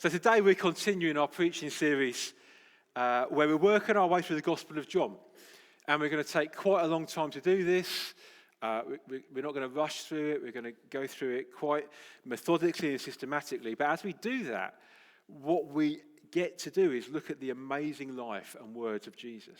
So today we're continuing our preaching series where we're working our way through the Gospel of John. And we're going to take quite a long time to do this. We're not going to rush through it. We're going to go through it quite methodically and systematically. But as we do that, what we get to do is look at the amazing life and words of Jesus.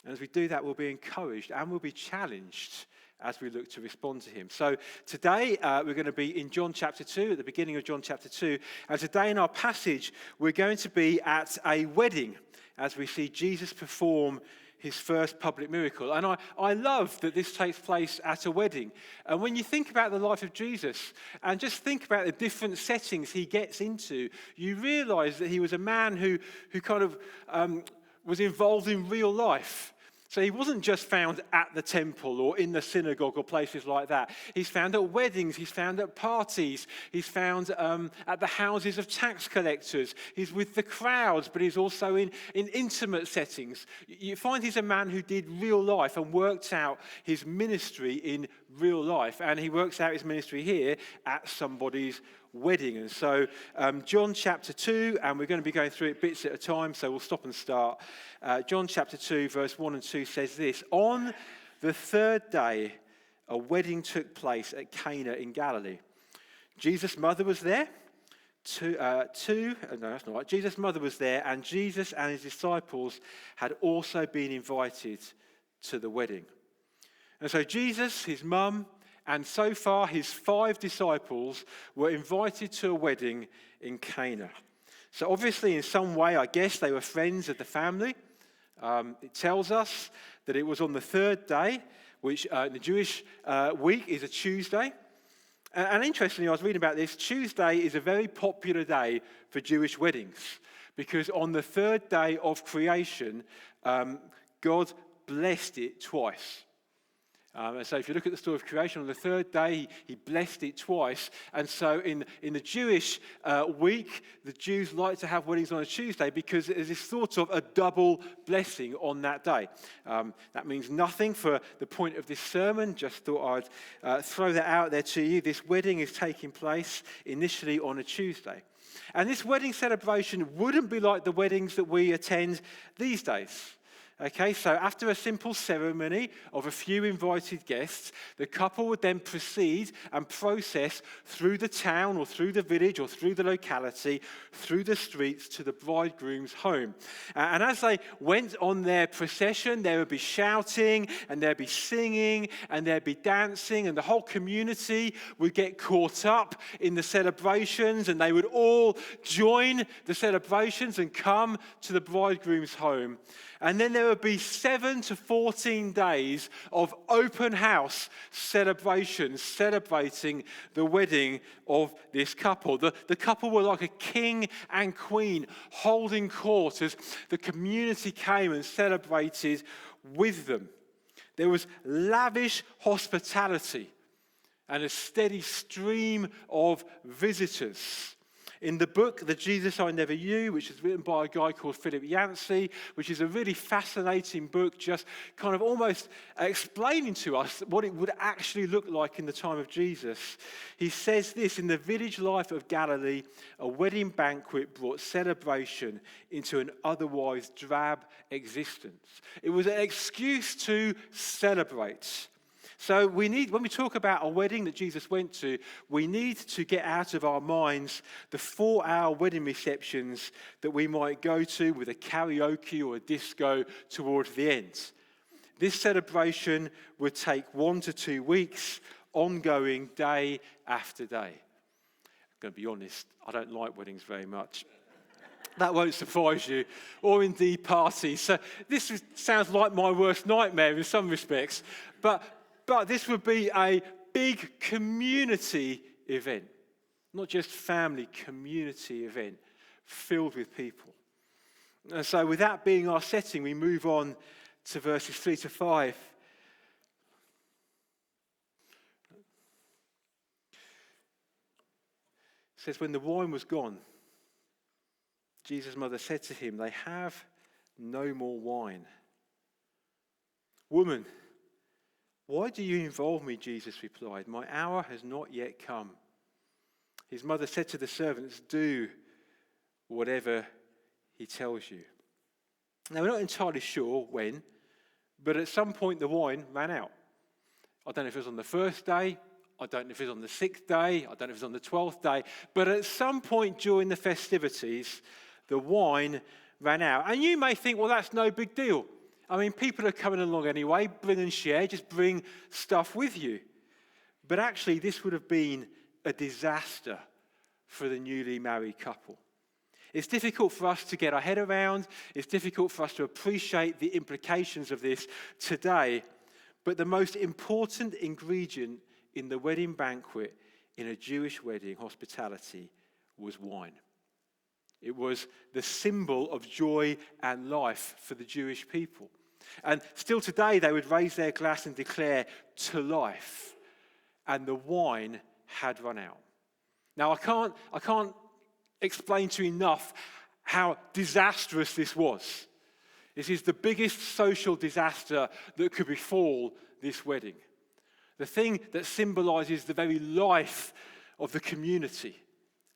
And as we do that, we'll be encouraged and we'll be challenged as we look to respond to him. So today we're going to be in John chapter 2, at the beginning of John chapter 2. And today in our passage, we're going to be at a wedding as we see Jesus perform his first public miracle. And I love that this takes place at a wedding. And when you think about the life of Jesus and just think about the different settings he gets into, you realize that he was a man who kind of was involved in real life. So he wasn't just found at the temple or in the synagogue or places like that. He's found at weddings, he's found at parties, he's found at the houses of tax collectors. He's with the crowds, but he's also in intimate settings. You find he's a man who did real life and worked out his ministry in real life. And he works out his ministry here at somebody's wedding. And so John chapter 2, and we're going to be going through it bits at a time, so we'll stop and start. John chapter 2, verse 1 and 2 says this: On the third day, a wedding took place at Cana in Galilee. Jesus' mother was there. Jesus' mother was there, and Jesus and his disciples had also been invited to the wedding. And so Jesus, his mum, and so far his 5 disciples were invited to a wedding in Cana. So obviously in some way, I guess they were friends of the family. It tells us that it was on the third day, which in the Jewish week is a Tuesday. And interestingly, I was reading about this. Tuesday is a very popular day for Jewish weddings because on the third day of creation, God blessed it twice. And so if you look at the story of creation, on the third day, he blessed it twice. And so in the Jewish week, the Jews like to have weddings on a Tuesday because there's this thought of a double blessing on that day. That means nothing for the point of this sermon. Just thought I'd throw that out there to you. This wedding is taking place initially on a Tuesday. And this wedding celebration wouldn't be like the weddings that we attend these days. Okay, so after a simple ceremony of a few invited guests, the couple would then proceed and process through the town or through the village or through the locality, through the streets to the bridegroom's home. And as they went on their procession, there would be shouting and there'd be singing and there'd be dancing, and the whole community would get caught up in the celebrations, and they would all join the celebrations and come to the bridegroom's home. And then there would be 7 to 14 days of open house celebrations celebrating the wedding of this couple. The couple were like a king and queen holding court as the community came and celebrated with them. There was lavish hospitality and a steady stream of visitors. In the book, The Jesus I Never Knew, which is written by a guy called Philip Yancey, which is a really fascinating book, just kind of almost explaining to us what it would actually look like in the time of Jesus. He says this: in the village life of Galilee, a wedding banquet brought celebration into an otherwise drab existence. It was an excuse to celebrate. So when we talk about a wedding that Jesus went to, we need to get out of our minds the 4-hour wedding receptions that we might go to with a karaoke or a disco towards the end. This celebration would take 1 to 2 weeks, ongoing day after day. I'm going to be honest, I don't like weddings very much. That won't surprise you, or indeed parties. So this sounds like my worst nightmare in some respects, but this would be a big community event, not just family, community event filled with people. And so with that being our setting, we move on to verses 3 to 5. It says, when the wine was gone, Jesus' mother said to him, "They have no more wine." "Woman, why do you involve me?" Jesus replied. "My hour has not yet come." His mother said to the servants, "Do whatever he tells you." Now, we're not entirely sure when, but at some point the wine ran out. I don't know if it was on the first day, I don't know if it was on the 6th day, I don't know if it was on the 12th day, but at some point during the festivities, the wine ran out. And you may think, well, that's no big deal. I mean, people are coming along anyway, bring and share, just bring stuff with you. But actually, this would have been a disaster for the newly married couple. It's difficult for us to get our head around. It's difficult for us to appreciate the implications of this today. But the most important ingredient in the wedding banquet in a Jewish wedding hospitality was wine. It was the symbol of joy and life for the Jewish people. And still today, they would raise their glass and declare, "To life." And the wine had run out. Now, I can't explain to you enough how disastrous this was. This is the biggest social disaster that could befall this wedding. The thing that symbolizes the very life of the community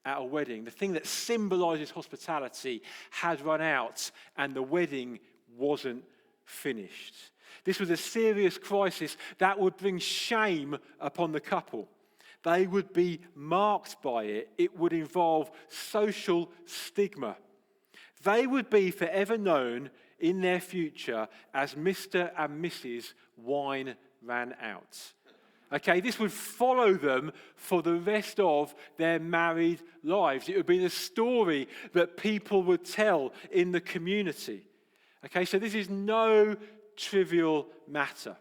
at a wedding, the thing that symbolizes hospitality, had run out and the wedding wasn't finished. This was a serious crisis that would bring shame upon the couple. They would be marked by it. It would involve social stigma. They would be forever known in their future as Mr. and Mrs. Wine Ran Out. Okay, this would follow them for the rest of their married lives. It would be the story that people would tell in the community. Okay, so this is no trivial matter.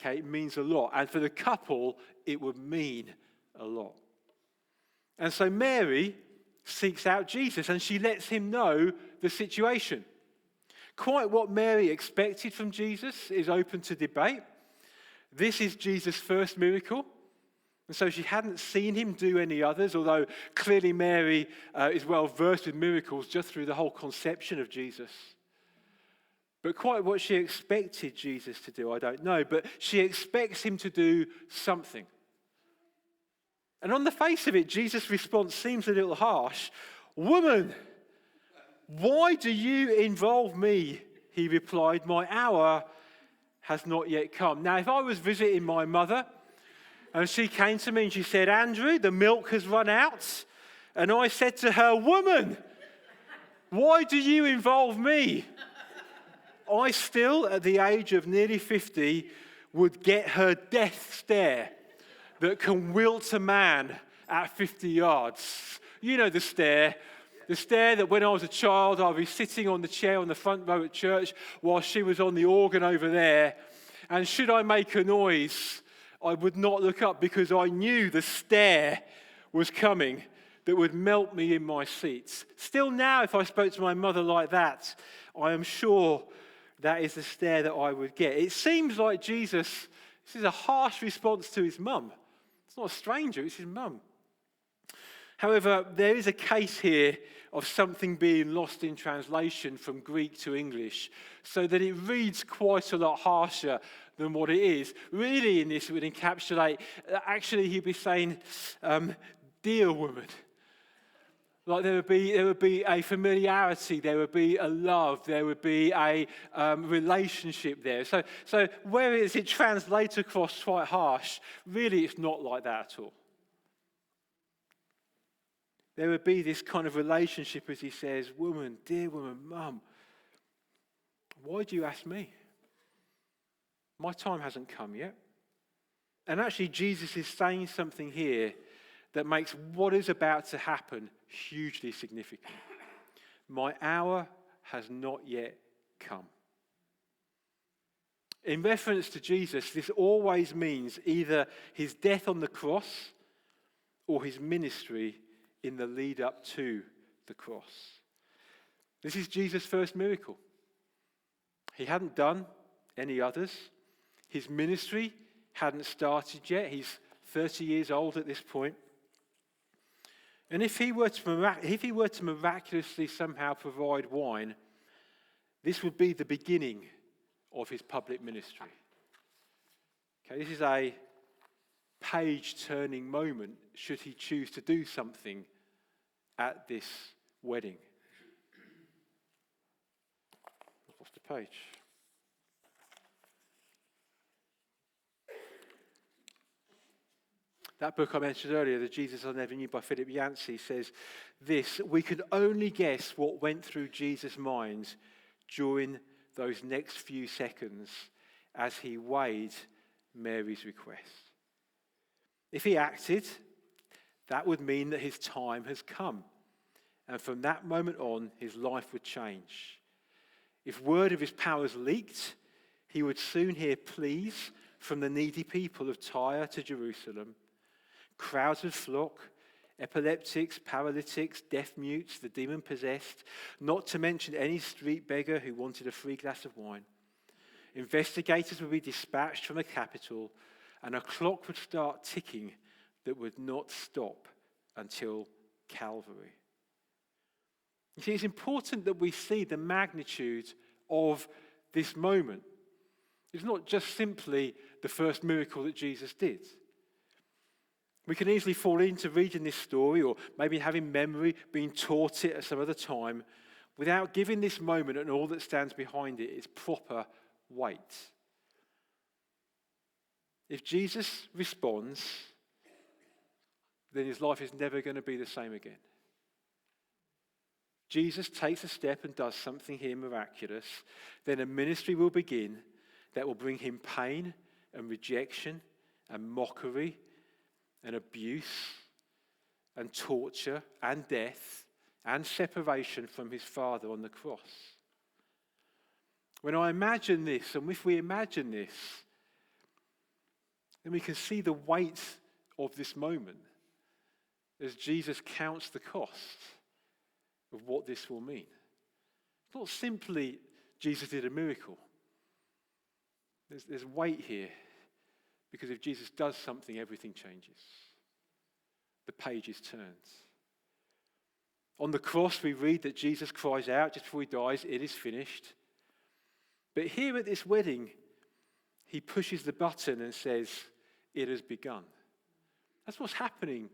Okay, it means a lot. And for the couple, it would mean a lot. And so Mary seeks out Jesus and she lets him know the situation. Quite what Mary expected from Jesus is open to debate. This is Jesus' first miracle. And so she hadn't seen him do any others, although clearly Mary is well versed with miracles just through the whole conception of Jesus. But quite what she expected Jesus to do, I don't know. But she expects him to do something. And on the face of it, Jesus' response seems a little harsh. "Woman, why do you involve me?" he replied. "My hour has not yet come." Now, if I was visiting my mother and she came to me and she said, "Andrew, the milk has run out," and I said to her, "Woman, why do you involve me?" I still, at the age of nearly 50, would get her death stare that can wilt a man at 50 yards. You know the stare that when I was a child, I'd be sitting on the chair on the front row at church while she was on the organ over there. And should I make a noise, I would not look up because I knew the stare was coming that would melt me in my seat. Still now, if I spoke to my mother like that, I am sure that is the stare that I would get. It seems like Jesus, this is a harsh response to his mum. It's not a stranger, it's his mum. However, there is a case here of something being lost in translation from Greek to English, so that it reads quite a lot harsher than what it is. Really, in this, it would encapsulate, actually, he'd be saying, "Dear woman." Like there would be a familiarity, there would be a love, there would be a relationship there. So whereas it translates across quite harsh, really it's not like that at all. There would be this kind of relationship as he says, "Woman, dear woman, mum, why do you ask me? My time hasn't come yet." And actually Jesus is saying something here that makes what is about to happen hugely significant. My hour has not yet come. In reference to Jesus, this always means either his death on the cross or his ministry in the lead up to the cross. This is Jesus' first miracle. He hadn't done any others. His ministry hadn't started yet. He's 30 years old at this point. And if he were to miraculously somehow provide wine, this would be the beginning of his public ministry. Okay, this is a page-turning moment should he choose to do something at this wedding. I've lost the page. That book I mentioned earlier, The Jesus I Never Knew by Philip Yancey, says this: we can only guess what went through Jesus' mind during those next few seconds as he weighed Mary's request. If he acted, that would mean that his time has come. And from that moment on, his life would change. If word of his powers leaked, he would soon hear pleas from the needy people of Tyre to Jerusalem. Crowds would flock, epileptics, paralytics, deaf mutes, the demon-possessed, not to mention any street beggar who wanted a free glass of wine. Investigators would be dispatched from the capital, and a clock would start ticking that would not stop until Calvary. You see, it's important that we see the magnitude of this moment. It's not just simply the first miracle that Jesus did. We can easily fall into reading this story, or maybe having memory, being taught it at some other time, without giving this moment and all that stands behind it its proper weight. If Jesus responds, then his life is never going to be the same again. Jesus takes a step and does something here miraculous, then a ministry will begin that will bring him pain and rejection and mockery and abuse and torture and death and separation from his Father on the cross. When I imagine this, and if we imagine this, then we can see the weight of this moment as Jesus counts the cost of what this will mean. It's not simply Jesus did a miracle. There's weight here, because if Jesus does something, everything changes. The pages turns. On the cross, we read that Jesus cries out just before he dies, "It is finished." But here at this wedding, he pushes the button and says, "It has begun." That's what's happening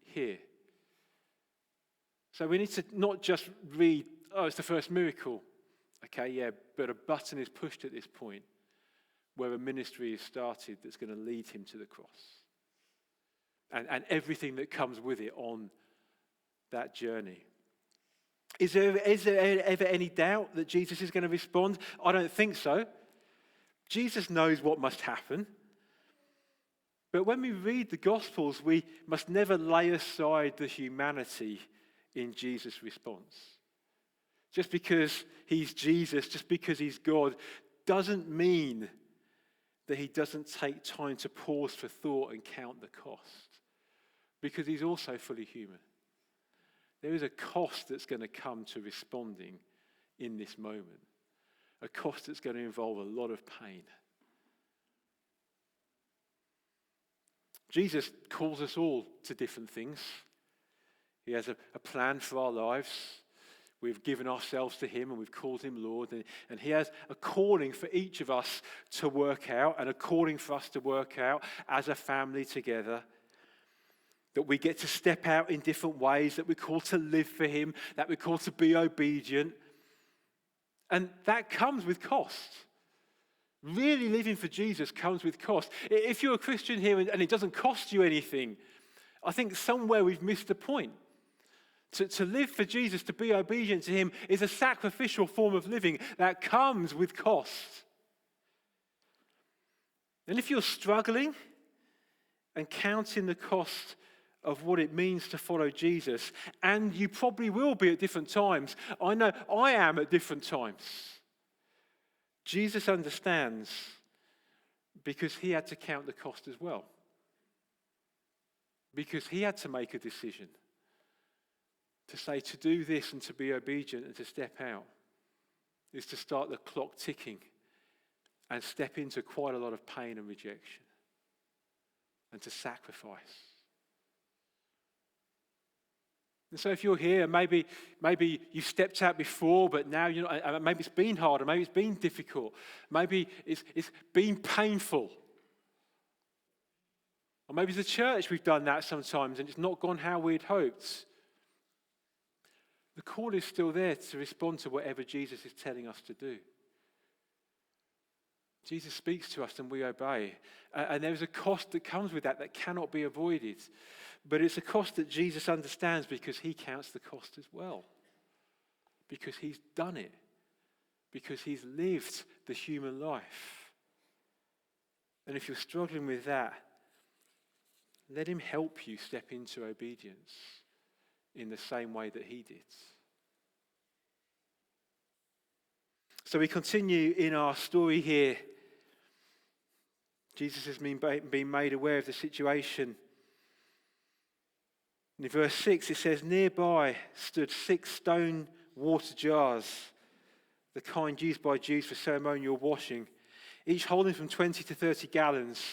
here. So we need to not just read, "Oh, it's the first miracle." Okay, yeah, but a button is pushed at this point where a ministry is started that's going to lead him to the cross. And everything that comes with it on that journey. Is there ever any doubt that Jesus is going to respond? I don't think so. Jesus knows what must happen. But when we read the Gospels, we must never lay aside the humanity in Jesus' response. Just because he's Jesus, just because he's God, doesn't mean that he doesn't take time to pause for thought and count the cost. Because he's also fully human. There is a cost that's going to come to responding in this moment. A cost that's going to involve a lot of pain. Jesus calls us all to different things. He has a plan for our lives. We've given ourselves to him and we've called him Lord. And he has a calling for each of us to work out, and a calling for us to work out as a family together. That we get to step out in different ways, that we're called to live for him, that we're called to be obedient. And that comes with cost. Really living for Jesus comes with cost. If you're a Christian here and it doesn't cost you anything, I think somewhere we've missed the point. To live for Jesus, to be obedient to him, is a sacrificial form of living that comes with cost. And if you're struggling and counting the cost of what it means to follow Jesus, and you probably will be at different times. I know I am at different times. Jesus understands, because he had to count the cost as well. Because he had to make a decision to say to do this and to be obedient and to step out is to start the clock ticking and step into quite a lot of pain and rejection and to sacrifice. And so if you're here, maybe you stepped out before, but now you're not, maybe it's been hard, or maybe it's been difficult, maybe it's been painful. Or maybe as a church we've done that sometimes and it's not gone how we'd hoped. The call is still there to respond to whatever Jesus is telling us to do. Jesus speaks to us and we obey. And there is a cost that comes with that cannot be avoided. But it's a cost that Jesus understands because he counts the cost as well. Because he's done it. Because he's lived the human life. And if you're struggling with that, let him help you step into obedience in the same way that he did. So we continue in our story here. Jesus has been made aware of the situation. In verse 6 it says, nearby stood 6 stone water jars, the kind used by Jews for ceremonial washing, each holding from 20 to 30 gallons.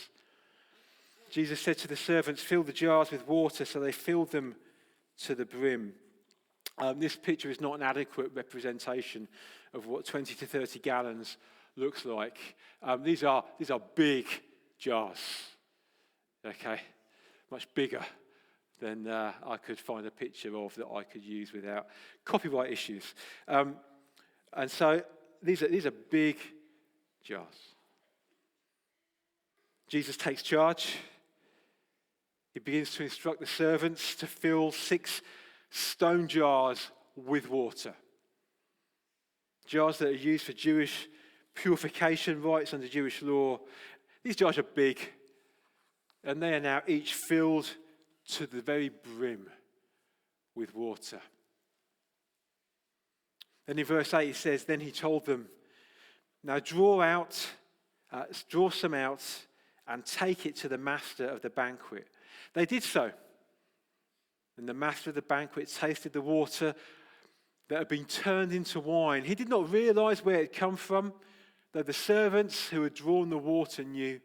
Jesus said to the servants, fill the jars with water, so they filled them to the brim. This picture is not an adequate representation of what 20 to 30 gallons looks like. These are big jars, okay, much bigger than I could find a picture of that I could use without copyright issues. And so these are big jars. Jesus takes charge. He begins to instruct the servants to fill 6 stone jars with water. Jars that are used for Jewish purification rites under Jewish law. These jars are big, and they are now each filled to the very brim with water. Then in verse 8 it says, then he told them, now draw some out and take it to the master of the banquet. They did so. And the master of the banquet tasted the water that had been turned into wine. He did not realize where it had come from, though the servants who had drawn the water knew.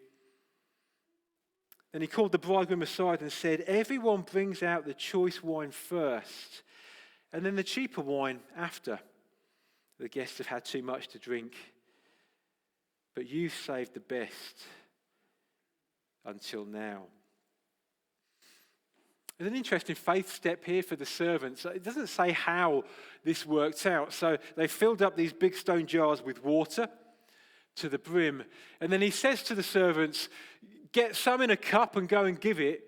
Then he called the bridegroom aside and said, everyone brings out the choice wine first, and then the cheaper wine after. The guests have had too much to drink, but you've saved the best until now. There's an interesting faith step here for the servants. It doesn't say how this worked out. So they filled up these big stone jars with water to the brim. And then he says to the servants, get some in a cup and go and give it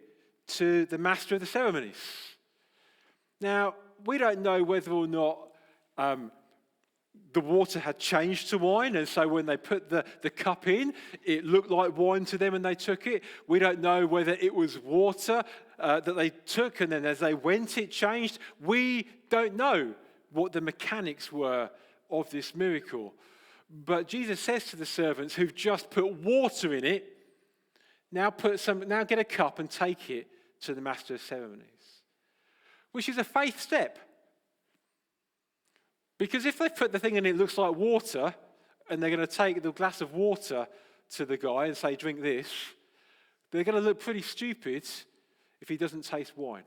to the master of the ceremonies. Now, we don't know whether or not the water had changed to wine, and so when they put the cup in, it looked like wine to them and they took it. We don't know whether it was water that they took and then as they went it changed. We don't know what the mechanics were of this miracle. But Jesus says to the servants who've just put water in it, now get a cup and take it to the master of ceremonies. Which is a faith step. Because if they put the thing in, it looks like water, and they're going to take the glass of water to the guy and say, drink this, they're going to look pretty stupid if he doesn't taste wine.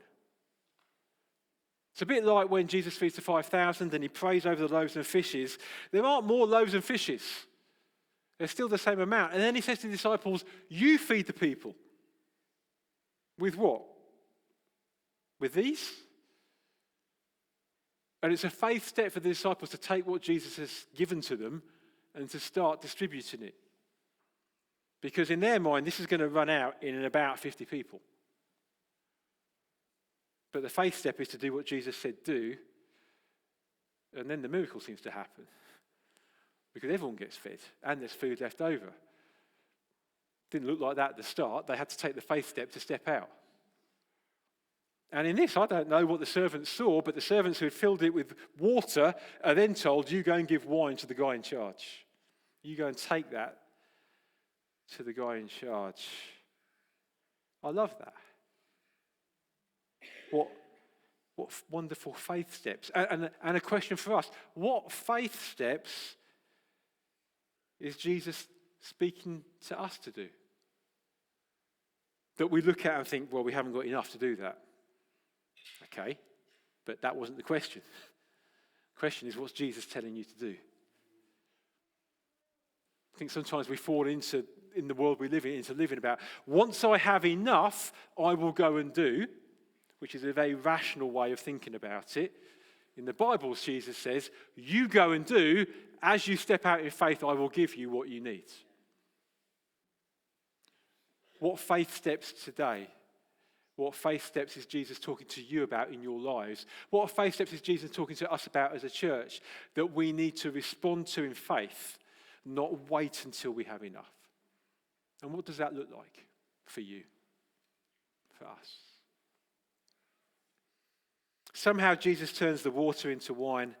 It's a bit like when Jesus feeds the 5,000 and he prays over the loaves and fishes. There aren't more loaves and fishes. There's still the same amount. And then he says to the disciples, you feed the people. With what? With these? And it's a faith step for the disciples to take what Jesus has given to them and to start distributing it. Because in their mind, this is going to run out in about 50 people. But the faith step is to do what Jesus said do, and then the miracle seems to happen. Because everyone gets fed, and there's food left over. Didn't look like that at the start. They had to take the faith step to step out. And in this, I don't know what the servants saw, but the servants who had filled it with water are then told, you go and give wine to the guy in charge. You go and take that to the guy in charge. I love that. What wonderful faith steps. And a question for us. What faith steps is Jesus speaking to us to do? That we look at and think, well, we haven't got enough to do that. Okay, but that wasn't the question. The question is, what's Jesus telling you to do? I think sometimes we fall into, in the world we live in, into living about, once I have enough, I will go and do, which is a very rational way of thinking about it. In the Bible, Jesus says, you go and do, as you step out in faith, I will give you what you need. What faith steps today? What faith steps is Jesus talking to you about in your lives? What faith steps is Jesus talking to us about as a church that we need to respond to in faith, not wait until we have enough? And what does that look like for you, for us? Somehow Jesus turns the water into wine.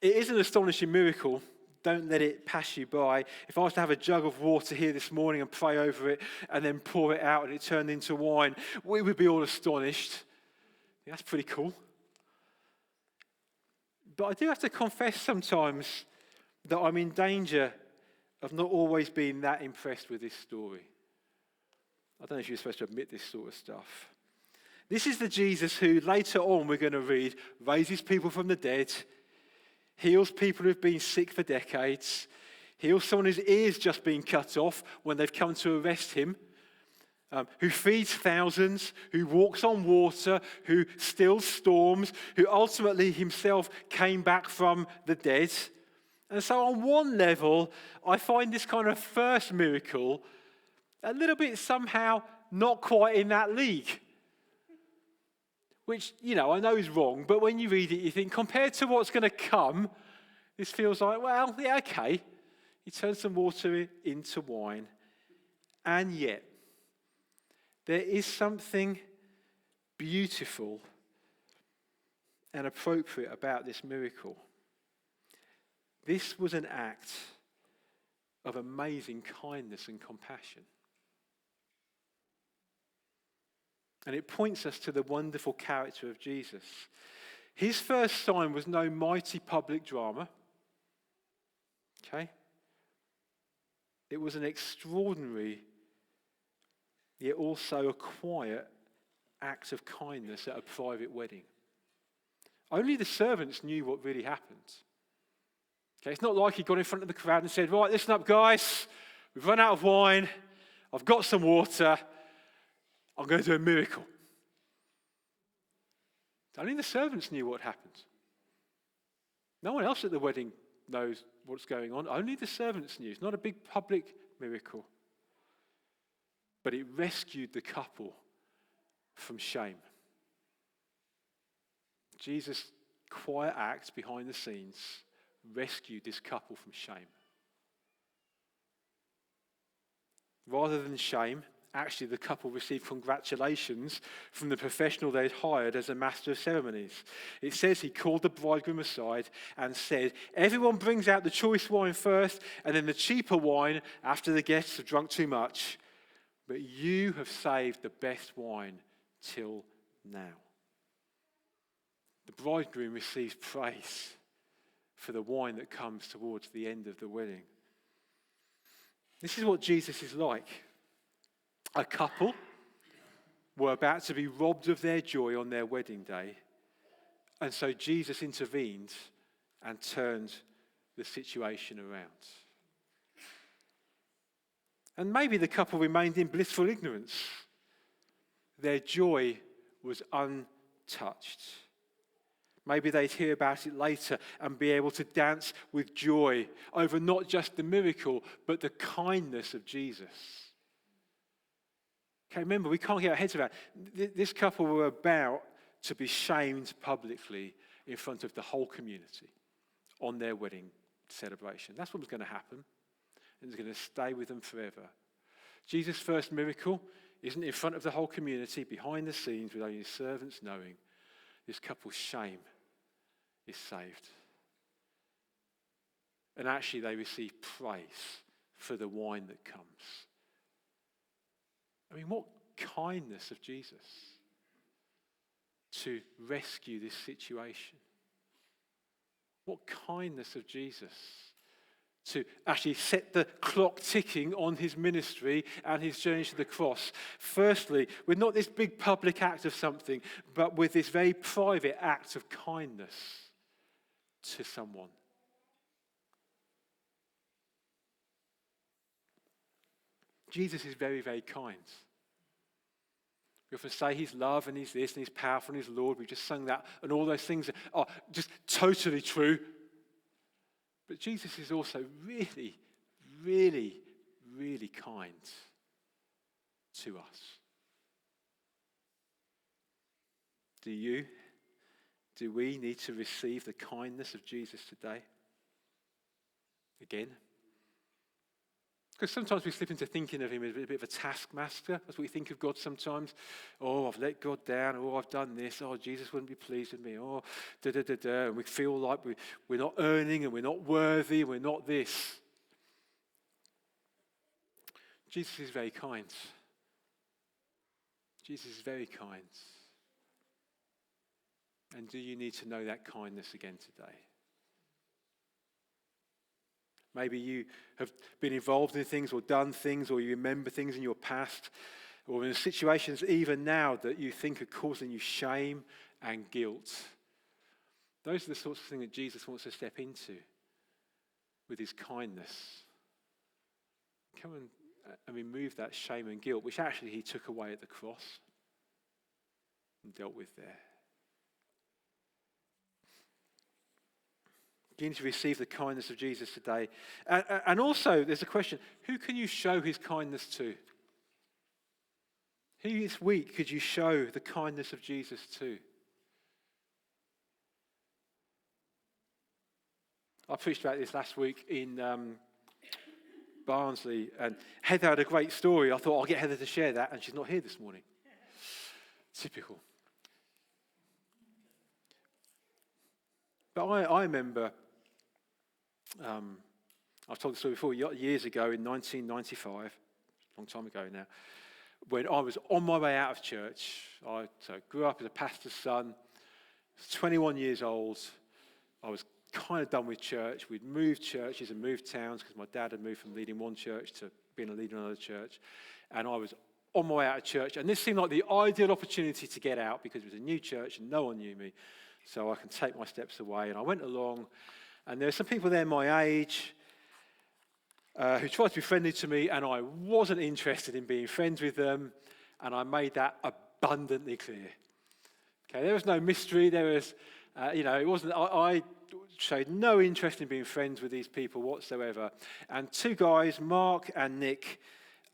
It is an astonishing miracle. Don't let it pass you by. If I was to have a jug of water here this morning and pray over it and then pour it out and it turned into wine, we would be all astonished. Yeah, that's pretty cool. But I do have to confess sometimes that I'm in danger of not always being that impressed with this story. I don't know if you're supposed to admit this sort of stuff. This is the Jesus who later on we're going to read raises people from the dead, heals people who've been sick for decades, heals someone whose ear's just been cut off when they've come to arrest him, who feeds thousands, who walks on water, who stills storms, who ultimately himself came back from the dead. And so on one level, I find this kind of first miracle a little bit somehow not quite in that league. Which, I know is wrong, but when you read it, you think, compared to what's going to come, this feels like, well, yeah, okay. He turns some water into wine. And yet, there is something beautiful and appropriate about this miracle. This was an act of amazing kindness and compassion. And it points us to the wonderful character of Jesus. His first sign was no mighty public drama. Okay? It was an extraordinary, yet also a quiet act of kindness at a private wedding. Only the servants knew what really happened. Okay, it's not like he got in front of the crowd and said, right, listen up, guys. We've run out of wine. I've got some water. I'm going to do a miracle. Only the servants knew what happened. No one else at the wedding knows what's going on. Only the servants knew. It's not a big public miracle. But it rescued the couple from shame. Jesus' quiet act behind the scenes rescued this couple from shame. Rather than shame, actually the couple received congratulations from the professional they'd hired as a master of ceremonies. It says he called the bridegroom aside and said, everyone brings out the choice wine first and then the cheaper wine after the guests have drunk too much. But you have saved the best wine till now. The bridegroom receives praise for the wine that comes towards the end of the wedding. This is what Jesus is like. A couple were about to be robbed of their joy on their wedding day, and so Jesus intervened and turned the situation around. And maybe the couple remained in blissful ignorance. Their joy was untouched. Maybe they'd hear about it later and be able to dance with joy over not just the miracle, but the kindness of Jesus. Okay, remember, we can't get our heads around it. This couple were about to be shamed publicly in front of the whole community on their wedding celebration. That's what was going to happen. And it's going to stay with them forever. Jesus' first miracle isn't in front of the whole community, behind the scenes, with only his servants knowing. This couple's shame is saved. And actually they receive praise for the wine that comes. I mean, what kindness of Jesus to rescue this situation. What kindness of Jesus to actually set the clock ticking on his ministry and his journey to the cross. Firstly, with not this big public act of something, but with this very private act of kindness to someone. Jesus is very, very kind. We often say he's love and he's this and he's powerful and he's Lord. We just sung that, and all those things are just totally true. But Jesus is also really, really, really kind to us. Do we need to receive the kindness of Jesus today? Again? Because sometimes we slip into thinking of him as a bit of a taskmaster. That's what we think of God sometimes. Oh, I've let God down. Oh, I've done this. Oh, Jesus wouldn't be pleased with me. Oh, da-da-da-da. And we feel like we're not earning and we're not worthy and we're not this. Jesus is very kind. Jesus is very kind. And do you need to know that kindness again today? Maybe you have been involved in things or done things, or you remember things in your past, or in situations even now that you think are causing you shame and guilt. Those are the sorts of things that Jesus wants to step into with his kindness. Come and remove that shame and guilt, which actually he took away at the cross and dealt with there. Begin to receive the kindness of Jesus today. And also, there's a question, who can you show his kindness to? Who this week could you show the kindness of Jesus to? I preached about this last week in Barnsley, and Heather had a great story. I thought I'll get Heather to share that, and she's not here this morning. Typical. But I remember, I've told the story before, years ago in 1995, a long time ago now, when I was on my way out of church. I grew up as a pastor's son, 21 years old. I was kind of done with church. We'd moved churches and moved towns because my dad had moved from leading one church to being a leader in another church. And I was on my way out of church, and this seemed like the ideal opportunity to get out because it was a new church and no one knew me. So I can take my steps away. And I went along, and there were some people there my age who tried to be friendly to me, and I wasn't interested in being friends with them, and I made that abundantly clear. Okay, there was no mystery. There was, it wasn't. I showed no interest in being friends with these people whatsoever. And two guys, Mark and Nick,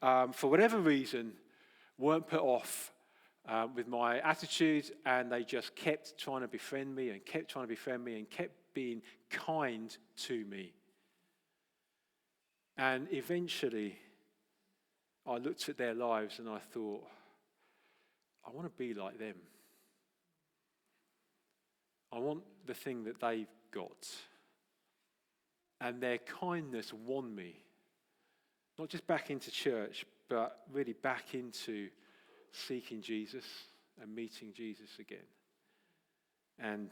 for whatever reason, weren't put off with my attitude, and they just kept trying to befriend me and kept trying to befriend me and kept being kind to me. And eventually, I looked at their lives and I thought, I want to be like them. I want the thing that they've got. And their kindness won me, not just back into church, but really back into seeking Jesus and meeting Jesus again. And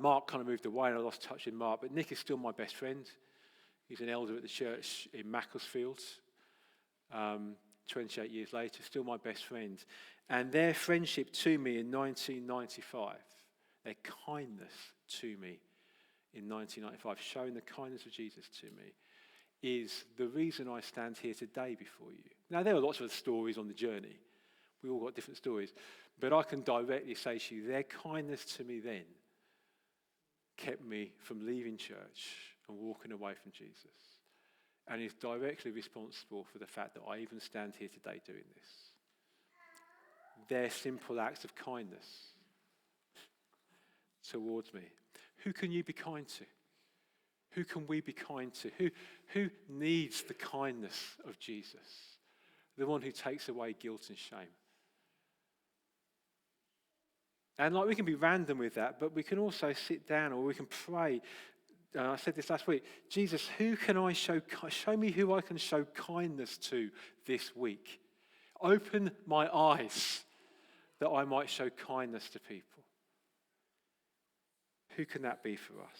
Mark kind of moved away and I lost touch with Mark, but Nick is still my best friend. He's an elder at the church in Macclesfield. 28 years later, still my best friend. And their friendship to me in 1995, their kindness to me in 1995, showing the kindness of Jesus to me, is the reason I stand here today before you. Now, there are lots of stories on the journey. We all got different stories. But I can directly say to you, their kindness to me then kept me from leaving church and walking away from Jesus. And is directly responsible for the fact that I even stand here today doing this. Their simple acts of kindness towards me. Who can you be kind to? Who can we be kind to? Who needs the kindness of Jesus? The one who takes away guilt and shame. And we can be random with that, but we can also sit down or we can pray. I said this last week. Jesus, who can I show me who I can show kindness to this week? Open my eyes that I might show kindness to people. Who can that be for us?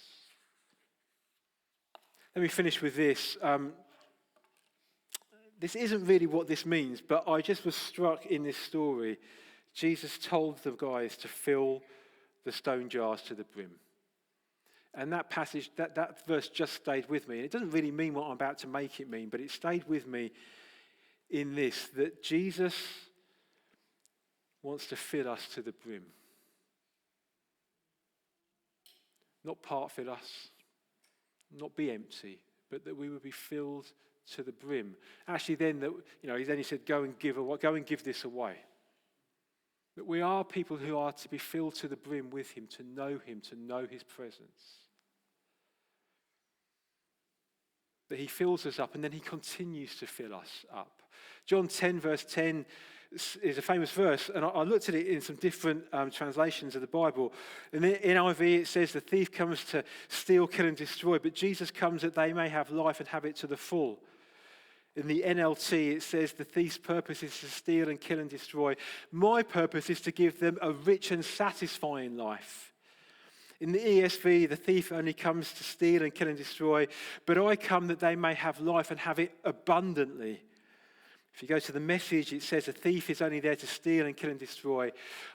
Let me finish with this. This isn't really what this means, but I just was struck in this story. Jesus told the guys to fill the stone jars to the brim. And that passage, that verse just stayed with me. And it doesn't really mean what I'm about to make it mean, but it stayed with me in this, that Jesus wants to fill us to the brim. Not part fill us, not be empty, but that we would be filled to the brim. Actually, then he said, go and give this away. That we are people who are to be filled to the brim with him, to know his presence. That he fills us up and then he continues to fill us up. John 10 verse 10 is a famous verse, and I looked at it in some different translations of the Bible. In the NIV it says, the thief comes to steal, kill and destroy, but Jesus comes that they may have life and have it to the full. In the NLT it says, the thief's purpose is to steal and kill and destroy. My purpose is to give them a rich and satisfying life. In the ESV, the thief only comes to steal and kill and destroy, but I come that they may have life and have it abundantly. If you go to the Message, it says, a thief is only there to steal and kill and destroy.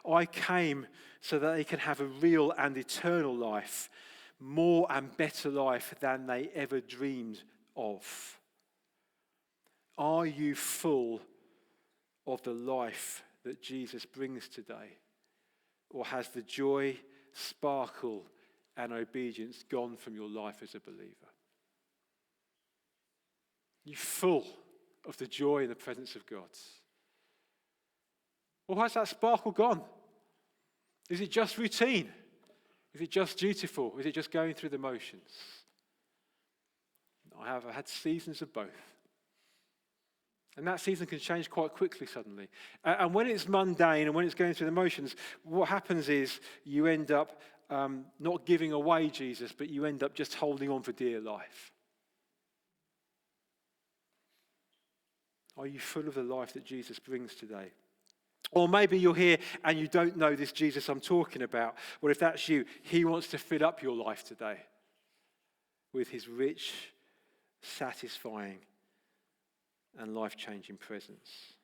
I came so that they can have a real and eternal life, more and better life than they ever dreamed of. Are you full of the life that Jesus brings today? Or has the joy, sparkle, and obedience gone from your life as a believer? Are you full of the joy and the presence of God? Or has that sparkle gone? Is it just routine? Is it just dutiful? Is it just going through the motions? I have had seasons of both. And that season can change quite quickly suddenly. And when it's mundane and when it's going through the motions, what happens is you end up not giving away Jesus, but you end up just holding on for dear life. Are you full of the life that Jesus brings today? Or maybe you're here and you don't know this Jesus I'm talking about. Well, if that's you, he wants to fill up your life today with his rich, satisfying, and life-changing presence.